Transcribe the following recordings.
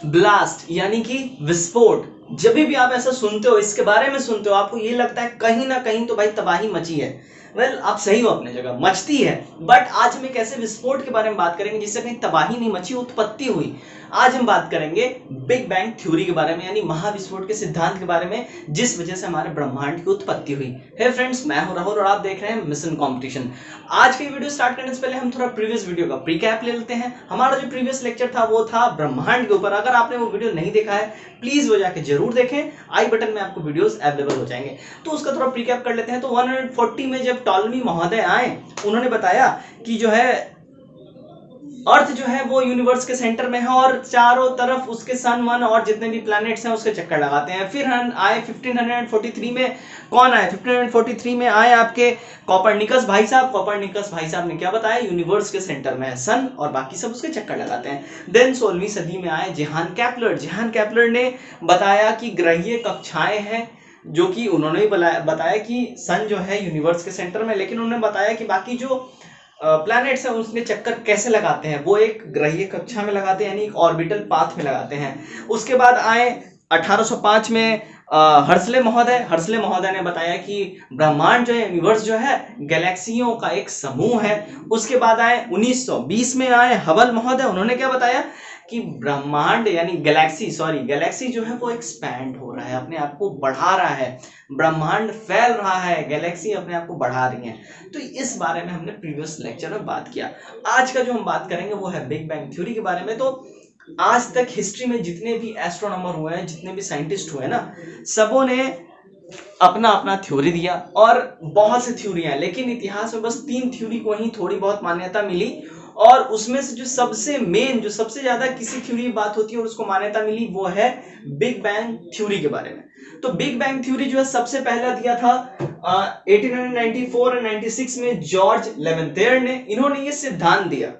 Blast यानी कि विस्फोट। जब भी आप ऐसा सुनते हो, इसके बारे में सुनते हो, आपको ये लगता है कहीं ना कहीं तो भाई तबाही मची है। वेल, आप सही हो अपने जगह, मचती है। बट आज हम एक ऐसे विस्फोट के बारे में बात करेंगे जिससे कहीं तबाही नहीं मची, उत्पत्ति हुई। आज हम बात करेंगे बिग बैंग थ्योरी के बारे में, यानी महाविस्फोट के सिद्धांत के बारे में, जिस वजह से हमारे ब्रह्मांड की उत्पत्ति हुई। हे फ्रेंड्स, मैं हूं राहुल और आप देख रहे हैं मिशन कंपटीशन। आज की वीडियो स्टार्ट करने से पहले हम थोड़ा प्रीवियस वीडियो का प्रीकैप ले लेते हैं। हमारा जो प्रीवियस लेक्चर था वो था ब्रह्मांड के ऊपर। अगर आपने वो वीडियो नहीं देखा है, प्लीज वो जाके जरूर देखें। आई बटन में आपको वीडियोस अवेलेबल हो जाएंगे। तो उसका थोड़ा प्रीकैप कर लेते हैं। तो 140 में जब टॉलमी महोदय आए, उन्होंने बताया कि जो है अर्थ जो है वो यूनिवर्स के सेंटर में है और चारों तरफ उसके सन वन और जितने भी प्लैनेट्स हैं उसके चक्कर लगाते हैं। फिर हम आए 1543 में। कौन आए 1543 में? आए आपके कोपरनिकस भाई साहब। कोपरनिकस भाई साहब ने क्या बताया? यूनिवर्स के सेंटर में है सन और बाकी सब उसके चक्कर लगाते हैं। देन 16वीं सदी में आए जेहान केपलर। जेहान केपलर ने बताया कि ग्रहीय कक्षाएं हैं, जो कि उन्होंने ही बताया कि सन जो है यूनिवर्स के सेंटर में, लेकिन उन्होंने बताया कि बाकी जो प्लैनेट्स हैं उसके चक्कर कैसे लगाते हैं, वो एक ग्रहीय कक्षा में लगाते हैं, यानी एक ऑर्बिटल पाथ में लगाते हैं। उसके बाद आए 1805 में हर्सले महोदय। हर्सले महोदय ने बताया कि ब्रह्मांड जो है, यूनिवर्स जो है, गैलेक्सियों का एक समूह है। उसके बाद आए 1920 में आए हबल महोदय। उन्होंने क्या बताया कि ब्रह्मांड यानी गैलेक्सी जो है वो एक्सपैंड हो रहा है, अपने आप को बढ़ा रहा है। ब्रह्मांड फैल रहा है, गैलेक्सी अपने आप को बढ़ा रही है। तो इस बारे में हमने प्रीवियस लेक्चर में बात किया। आज का जो हम बात करेंगे वो है बिग बैंग थ्योरी के बारे में। तो आज तक हिस्ट्री में जितने भी एस्ट्रोनॉमर हुए हैं, जितने भी साइंटिस्ट हुए ना, सबों ने अपना अपना थ्योरी दिया और बहुत सी थ्योरियां, लेकिन इतिहास में बस 3 थ्योरी को ही थोड़ी बहुत मान्यता मिली। और उसमें से जो सबसे मेन, जो सबसे ज्यादा किसी थ्योरी की बात होती है और उसको मान्यता मिली, वो है बिग बैंग थ्योरी के बारे में। तो बिग बैंग थ्योरी जो है सबसे पहला दिया था 1894 और 96 में जॉर्ज लेवेंथेयर ने। इन्होंने ये सिद्धांत दिया,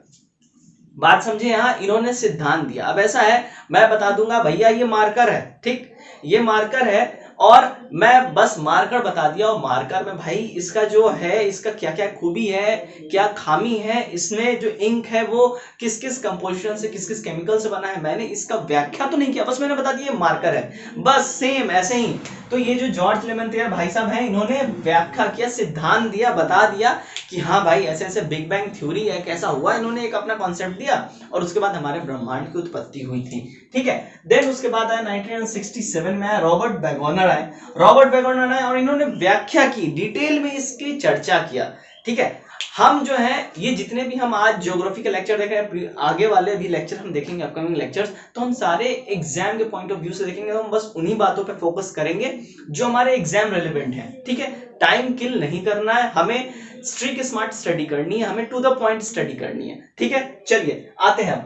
बात समझे यहाँ, इन्होंने सिद्धांत दिया। अब ऐसा है, मैं बता दूंगा भैया ये मार्कर है, ठीक, ये मार्कर है, और मैं बस मार्कर बता दिया। और मार्कर में भाई इसका जो है, इसका क्या क्या खूबी है, क्या खामी है, इसमें जो इंक है वो किस किस कंपोजिशन से, किस किस केमिकल से बना है, मैंने इसका व्याख्या तो नहीं किया, बस मैंने बता दिया मार्कर है, बस सेम ऐसे ही। तो ये जो जॉर्ज लेवेंथेयर भाई साहब हैं, इन्होंने व्याख्या किया, सिद्धांत दिया, बता दिया कि हाँ भाई ऐसे ऐसे बिग बैंग थ्योरी है, कैसा हुआ। इन्होंने एक अपना कॉन्सेप्ट दिया और उसके बाद हमारे ब्रह्मांड की उत्पत्ति हुई थी, ठीक है। देन उसके बाद आया 1967 में आया रॉबर्ट बैगोनर आए। रॉबर्ट बैगोनर आए और इन्होंने व्याख्या की, डिटेल में इसकी चर्चा किया, ठीक है। हम जो है ये जितने भी हम आज ज्योग्राफी के लेक्चर देख रहे हैं, आगे वाले भी लेक्चर हम देखेंगे, अपकमिंग लेक्चर्स, तो हम सारे एग्जाम के पॉइंट ऑफ व्यू से देखेंगे। हम बस उन्हीं बातों पे फोकस करेंगे जो हमारे एग्जाम रेलेवेंट हैं, ठीक है। टाइम किल नहीं करना है हमें, स्ट्रिक स्मार्ट स्टडी करनी है, हमें टू द पॉइंट स्टडी करनी है, ठीक है। चलिए आते हैं हम।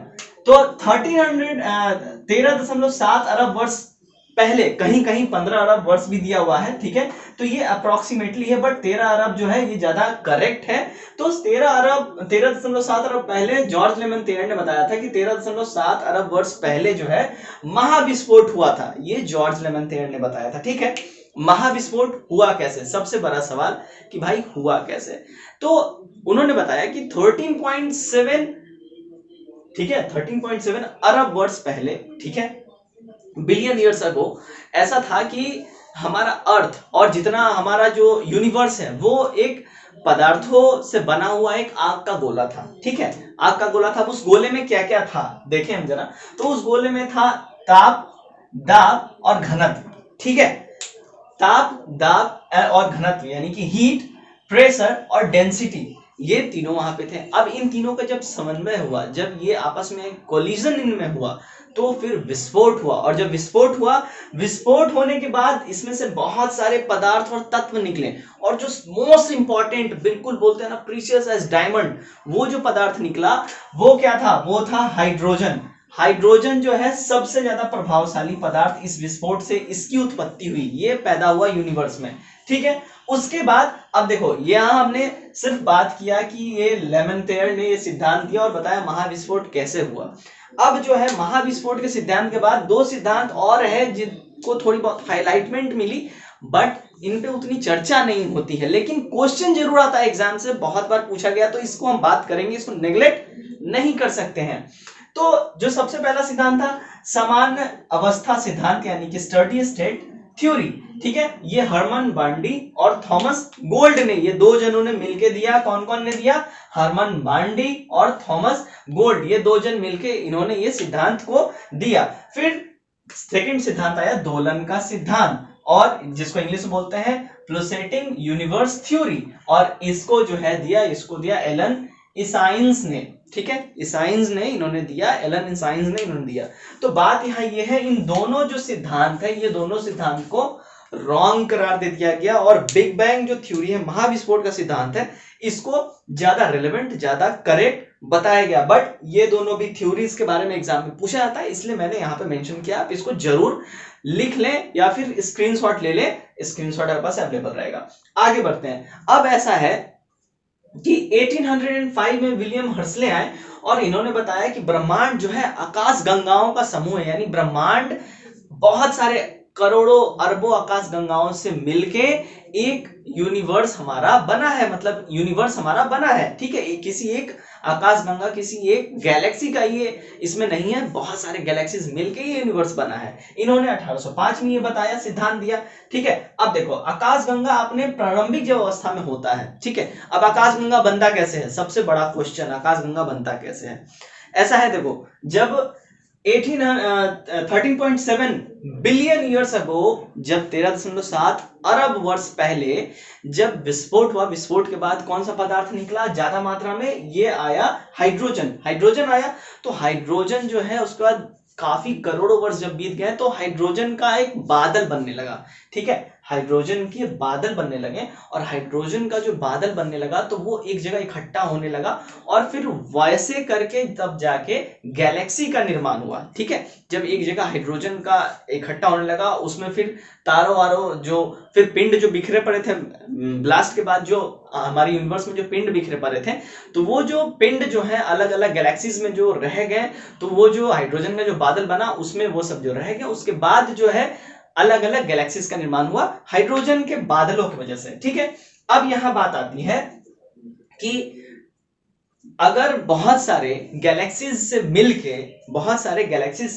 तो 13.7 अरब वर्ष पहले, कहीं कहीं 15 अरब वर्ष भी दिया हुआ है, ठीक है। तो ये अप्रोक्सीमेटली है, बट 13 अरब जो है ये ज्यादा करेक्ट है। तो 13.7 अरब पहले जॉर्ज लेवेंथेयर ने बताया था कि 13.7 अरब वर्ष पहले जो है महाविस्फोट हुआ था। ये जॉर्ज लेवेंथेयर ने बताया था, ठीक है। महाविस्फोट हुआ कैसे, सबसे बड़ा सवाल कि भाई हुआ कैसे। तो उन्होंने बताया कि 13.7, ठीक है, 13.7 अरब वर्ष पहले, ठीक है, बिलियन ईयर्स अगो, ऐसा था कि हमारा अर्थ और जितना हमारा जो यूनिवर्स है वो एक पदार्थों से बना हुआ एक आग का गोला था, ठीक है। आग का गोला था। उस गोले में क्या क्या था देखें हम जरा। तो उस गोले में था ताप, दाब और घनत्व, ठीक है। ताप, दाब और घनत्व यानी कि हीट, प्रेशर और डेंसिटी, ये तीनों वहां पे थे। अब इन तीनों का जब समन्वय हुआ, जब ये आपस में कोलिजन इनमें हुआ, तो फिर विस्फोट हुआ। और जब विस्फोट हुआ, विस्फोट होने के बाद इसमें से बहुत सारे पदार्थ और तत्व निकले। और जो मोस्ट इंपॉर्टेंट, बिल्कुल बोलते हैं ना प्रीशियस एज डायमंड, वो जो पदार्थ निकला वो क्या था? वो था हाइड्रोजन। हाइड्रोजन जो है सबसे ज्यादा प्रभावशाली पदार्थ इस विस्फोट से, इसकी उत्पत्ति हुई, ये पैदा हुआ यूनिवर्स में, ठीक है। उसके बाद अब देखो, यहां हमने सिर्फ बात किया कि ये लेवेंथेयर ने ये सिद्धांत दिया और बताया महाविस्फोट कैसे हुआ। अब जो है महाविस्फोट के सिद्धांत के बाद 2 सिद्धांत और है जिनको थोड़ी बहुत हाईलाइटमेंट मिली, बट इन पे उतनी चर्चा नहीं होती है, लेकिन क्वेश्चन जरूर आता है एग्जाम से, बहुत बार पूछा गया, तो इसको हम बात करेंगे, इसको नेग्लेक्ट नहीं कर सकते हैं। तो जो सबसे पहला सिद्धांत था सामान्य अवस्था सिद्धांत यानी कि स्टडी स्टेट थ्योरी, ठीक है, ये हरमन बांडी और थॉमस गोल्ड ने, ये दो जनों ने मिलके दिया। कौन कौन ने दिया? हरमन बांडी और थॉमस गोल्ड, ये दो जन मिलके इन्होंने ये सिद्धांत को दिया। फिर सेकंड सिद्धांत आया दोलन का सिद्धांत, और जिसको इंग्लिश में बोलते हैं प्लूसेटिंग यूनिवर्स थ्योरी, और इसको जो है दिया, इसको दिया एलन इसाइंस ने, ठीक है, इसाइंस ने इन्होंने दिया, एलन इसाइंस ने इन्होंने दिया। तो बात यहाँ ये है, इन दोनों जो सिद्धांत है, ये दोनों सिद्धांत को रॉन्ग करार दे दिया गया, और बिग बैंग जो थ्योरी है, महाविस्फोट का सिद्धांत है, इसको ज्यादा रिलेवेंट, ज्यादा करेक्ट बताया गया। बट ये दोनों भी थ्योरीज के बारे में एग्जाम में पूछा जाता है, इसलिए मैंने यहाँ पे मेंशन किया, आप इसको जरूर लिख लें या फिर स्क्रीनशॉट ले लें, स्क्रीनशॉट आपके पास अवेलेबल रहेगा। आगे बढ़ते हैं। अब ऐसा है कि 1805 में विलियम हर्सले आए और इन्होंने बताया कि ब्रह्मांड जो है आकाश गंगाओं का समूह है, यानी ब्रह्मांड बहुत सारे करोड़ों अरबों आकाश गंगाओं से मिलके एक यूनिवर्स हमारा बना है, मतलब यूनिवर्स हमारा बना है, ठीक है, किसी एक आकाश गंगा, किसी एक गैलेक्सी का ये इसमें नहीं है, बहुत सारे गैलेक्सीज मिलके ये यूनिवर्स बना है। इन्होंने 1805 में ये बताया, सिद्धांत दिया, ठीक है। अब देखो आकाश गंगा अपने प्रारंभिक जो अवस्था में होता है, ठीक है। अब आकाश गंगा बनता कैसे है? सबसे बड़ा क्वेश्चन, आकाश गंगा बनता कैसे है? ऐसा है, देखो, जब 13.7 बिलियन ईयर्स अगो, जब 13.7 अरब वर्ष पहले जब विस्फोट हुआ, विस्फोट के बाद कौन सा पदार्थ निकला ज्यादा मात्रा में? ये आया हाइड्रोजन, हाइड्रोजन आया। तो हाइड्रोजन जो है उसके बाद काफी करोड़ों वर्ष जब बीत गए तो हाइड्रोजन का एक बादल बनने लगा, ठीक है, हाइड्रोजन के बादल बनने लगे, और हाइड्रोजन का जो बादल बनने लगा तो वो एक जगह इकट्ठा होने लगा, और फिर वैसे करके तब जाके गैलेक्सी का निर्माण हुआ, ठीक है। जब एक जगह हाइड्रोजन का इकट्ठा होने लगा, उसमें फिर तारों वारों जो फिर पिंड जो बिखरे पड़े थे ब्लास्ट के बाद, जो हमारे यूनिवर्स में जो पिंड बिखरे पड़े थे, तो वो जो पिंड जो है अलग अलग गैलेक्सीज में जो रह गए, तो वो जो हाइड्रोजन का जो बादल बना उसमें वो सब जो रह गए, उसके बाद जो है अलग अलग गैलेक्सीज का निर्माण हुआ हाइड्रोजन के बादलों की वजह से, ठीक है। अब यहां बात आती है कि अगर बहुत सारे गैलेक्सीज से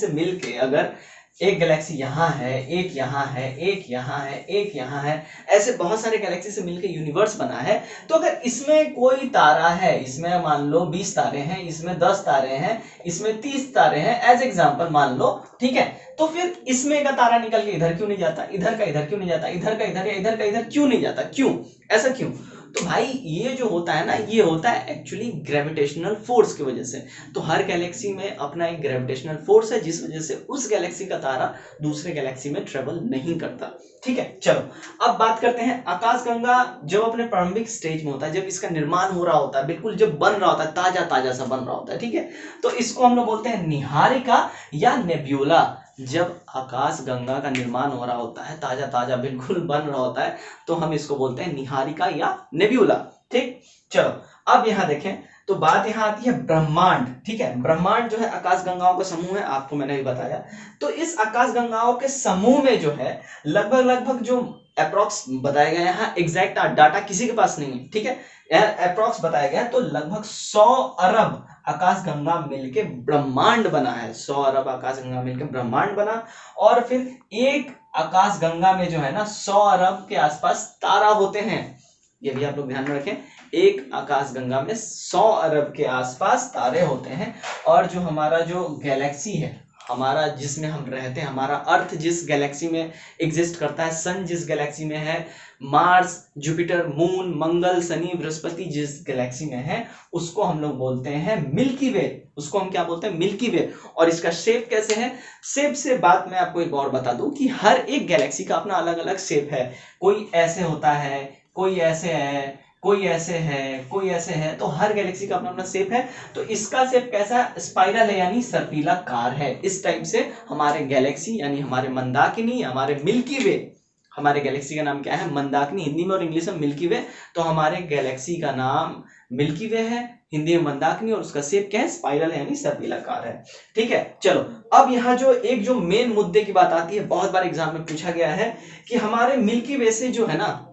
मिलके अगर एक गैलेक्सी यहां है, एक यहां है, एक यहां है, एक यहां है, ऐसे बहुत सारे गैलेक्सी से मिलके यूनिवर्स बना है, तो अगर इसमें कोई तारा है, इसमें मान लो 20 तारे हैं, इसमें 10 तारे हैं, इसमें 30 तारे हैं, एज एग्जांपल मान लो, ठीक है, तो फिर इसमें का तारा निकल के इधर क्यों नहीं जाता, इधर का इधर क्यों नहीं जाता, इधर का इधर या इधर का इधर क्यों नहीं जाता? क्यों? ऐसा क्यों? तो भाई ये जो होता है ना, ये होता है एक्चुअली ग्रेविटेशनल फोर्स की वजह से। तो हर गैलेक्सी में अपना एक ग्रेविटेशनल फोर्स है, जिस वजह से उस गैलेक्सी का तारा दूसरे गैलेक्सी में ट्रेवल नहीं करता, ठीक है। चलो अब बात करते हैं, आकाशगंगा जब अपने प्रारंभिक स्टेज में होता है, जब इसका निर्माण हो रहा होता है, बिल्कुल जब बन रहा होता है, ताजा ताजा सा बन रहा होता है, ठीक है, तो इसको हम लोग बोलते हैं निहारिका या नेब्यूला। जब आकाश गंगा का निर्माण हो रहा होता है, ताजा ताजा बिल्कुल बन रहा होता है, तो हम इसको बोलते हैं निहारिका या नेब्यूला, ठीक। चलो अब यहां देखें तो बात यहां आती है ब्रह्मांड, ठीक है। ब्रह्मांड जो है आकाश गंगाओं का समूह है, आपको मैंने भी बताया। तो इस आकाश गंगाओं के समूह में जो है लगभग जो अप्रॉक्स बताया गया, यहाँ एग्जैक्ट डाटा किसी के पास नहीं है, ठीक है, अप्रॉक्स बताया गया, तो लगभग 100 अरब आकाश गंगा मिलके ब्रह्मांड बना है, 100 अरब आकाश गंगा मिलके ब्रह्मांड बना। और फिर एक आकाश गंगा में जो है ना 100 अरब के आसपास तारा होते हैं, ये भी आप लोग ध्यान में रखें, एक आकाश गंगा में 100 अरब के आसपास तारे होते हैं। और जो हमारा जो गैलेक्सी है, हमारा जिसमें हम रहते हैं, हमारा अर्थ जिस गैलेक्सी में एग्जिस्ट करता है, सन जिस गैलेक्सी में है, मार्स, जुपिटर, मून, मंगल, शनि, बृहस्पति जिस गैलेक्सी में है, उसको हम लोग बोलते हैं मिल्की वे। उसको हम क्या बोलते हैं? मिल्की वे। और इसका शेप कैसे है? शेप से बात मैं आपको एक और बता दूं कि हर एक गैलेक्सी का अपना अलग अलग शेप है। कोई ऐसे होता है, कोई ऐसे है, कोई ऐसे है, कोई ऐसे है, तो हर गैलेक्सी का अपना अपना शेप है। तो इसका शेप कैसा? स्पाइरल है, यानी सर्पिलाकार है। इस टाइप से हमारे गैलेक्सी यानी हमारे मंदाकिनी, हमारे मिल्की वे, हमारे गैलेक्सी का नाम क्या है? मंदाकिनी, हिंदी में और इंग्लिश में मिल्की वे। तो हमारे गैलेक्सी का नाम मिल्की वे है, हिंदी में मंदाकिनी, और उसका शेप क्या है? स्पाइरल यानी सर्पिलाकार है, ठीक है। चलो अब यहाँ जो मेन मुद्दे की बात आती है, बहुत बार एग्जाम में पूछा गया है कि हमारे मिल्की वे से जो है ना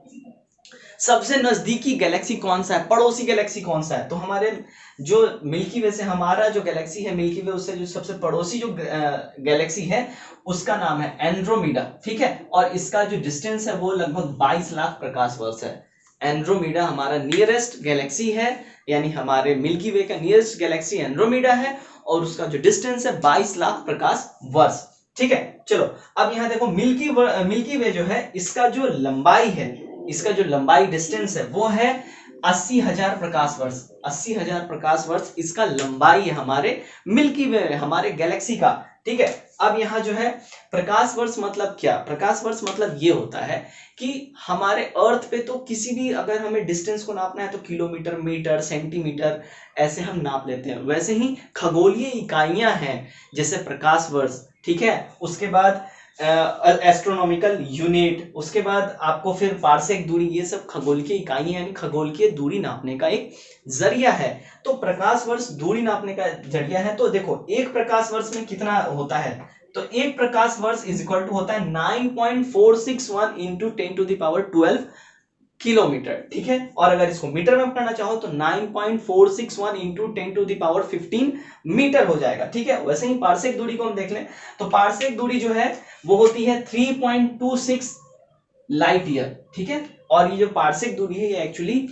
सबसे नजदीकी गैलेक्सी कौन सा है, पड़ोसी गैलेक्सी कौन सा है? तो हमारे जो मिल्की वे से हमारा जो गैलेक्सी है मिल्की वे, उससे जो सबसे पड़ोसी जो गैलेक्सी है उसका नाम है एंड्रोमीडा, ठीक है। और इसका जो डिस्टेंस है वो लगभग 22 लाख प्रकाश वर्ष है। एंड्रोमीडा हमारा नियरेस्ट गैलेक्सी है, यानी हमारे मिल्की वे का नियरेस्ट गैलेक्सी एंड्रोमीडा है और उसका जो डिस्टेंस है 22 लाख प्रकाश वर्ष, ठीक है। चलो अब यहाँ देखो मिल्की वे जो है इसका जो लंबाई है, इसका जो लंबाई डिस्टेंस है वो है 80,000 प्रकाश वर्ष। 80,000 प्रकाश वर्ष इसका लंबाई है हमारे मिल्की वे, हमारे गैलेक्सी का, ठीक है। अब यहाँ जो है प्रकाश वर्ष मतलब क्या? प्रकाश वर्ष मतलब ये होता है कि हमारे अर्थ पे तो किसी भी अगर हमें डिस्टेंस को नापना है तो किलोमीटर, मीटर, सेंटीमीटर ऐसे हम नाप लेते हैं। वैसे ही खगोलीय इकाइयां हैं जैसे प्रकाश वर्ष, ठीक है। उसके बाद एस्ट्रोनॉमिकल यूनिट, उसके बाद आपको फिर पार्सेक दूरी, ये सब खगोलीय इकाइयां यानी खगोलीय दूरी नापने का एक जरिया है। तो प्रकाश वर्ष दूरी नापने का जरिया है। तो देखो एक प्रकाश वर्ष में कितना होता है, तो एक प्रकाश वर्ष इज इक्वल टू होता है 9.461 इंटू 10⁻12 किलोमीटर, ठीक है। और अगर इसको मीटर में करना चाहो तो 9.461 इंटू 10⁻15 मीटर हो जाएगा, ठीक है। वैसे ही पार्सेक दूरी को हम देख लें तो पार्सेक दूरी जो है वो होती है 3.26 लाइट ईयर, ठीक है। और ये जो पार्सेक दूरी है ये एक्चुअली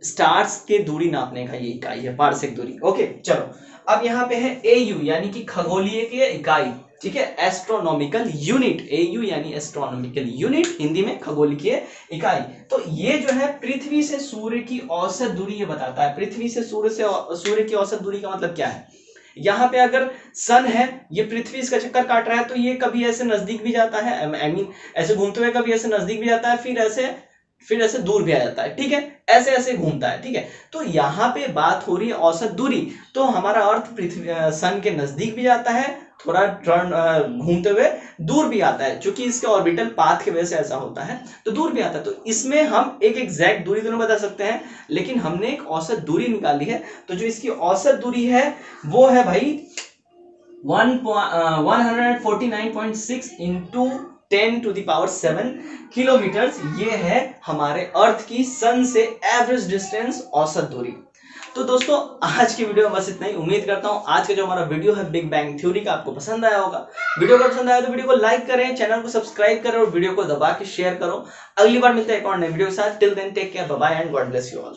स्टार्स के दूरी नापने का ये इकाई है, पार्सेक दूरी। ओके चलो अब यहाँ पे है एयू यानी कि खगोलीय की इकाई, ठीक है। एस्ट्रोनॉमिकल यूनिट, एयू यानी एस्ट्रोनॉमिकल यूनिट, हिंदी में खगोलीय इकाई। तो ये जो है पृथ्वी से सूर्य की औसत दूरी ये बताता है। पृथ्वी से सूर्य की औसत दूरी का मतलब क्या है? यहाँ पे अगर सन है, ये पृथ्वी इसका चक्कर काट रहा है तो ये कभी ऐसे नजदीक भी जाता है, आई मीन ऐसे घूमते हुए कभी ऐसे नजदीक भी जाता है, फिर ऐसे दूर भी आ जाता है, ठीक है। ऐसे ऐसे घूमता है, ठीक है। तो यहाँ पे बात हो रही है औसत दूरी, तो हमारा अर्थ पृथ्वी सन के नजदीक भी जाता है, थोड़ा टर्न घूमते हुए दूर भी आता है, क्योंकि इसके ऑर्बिटल पाथ की वजह से ऐसा होता है, तो दूर भी आता है। तो इसमें हम एक एग्जैक्ट दूरी तो नहीं बता सकते हैं, लेकिन हमने एक औसत दूरी निकाली है। तो जो इसकी औसत दूरी है वो है भाई 149.6 इंटू 10⁻7 किलोमीटर। ये है हमारे अर्थ की सन से एवरेज डिस्टेंस, औसत दूरी। तो दोस्तों आज की वीडियो में बस इतना ही। उम्मीद करता हूं आज का जो हमारा वीडियो है बिग बैंग थ्योरी का आपको पसंद आया होगा। वीडियो को पसंद आया तो वीडियो को लाइक करें, चैनल को सब्सक्राइब करें और वीडियो को दबा के शेयर करो। अगली बार मिलते हैं एक और नए वीडियो के साथ। Till then take care, bye bye and God bless you all.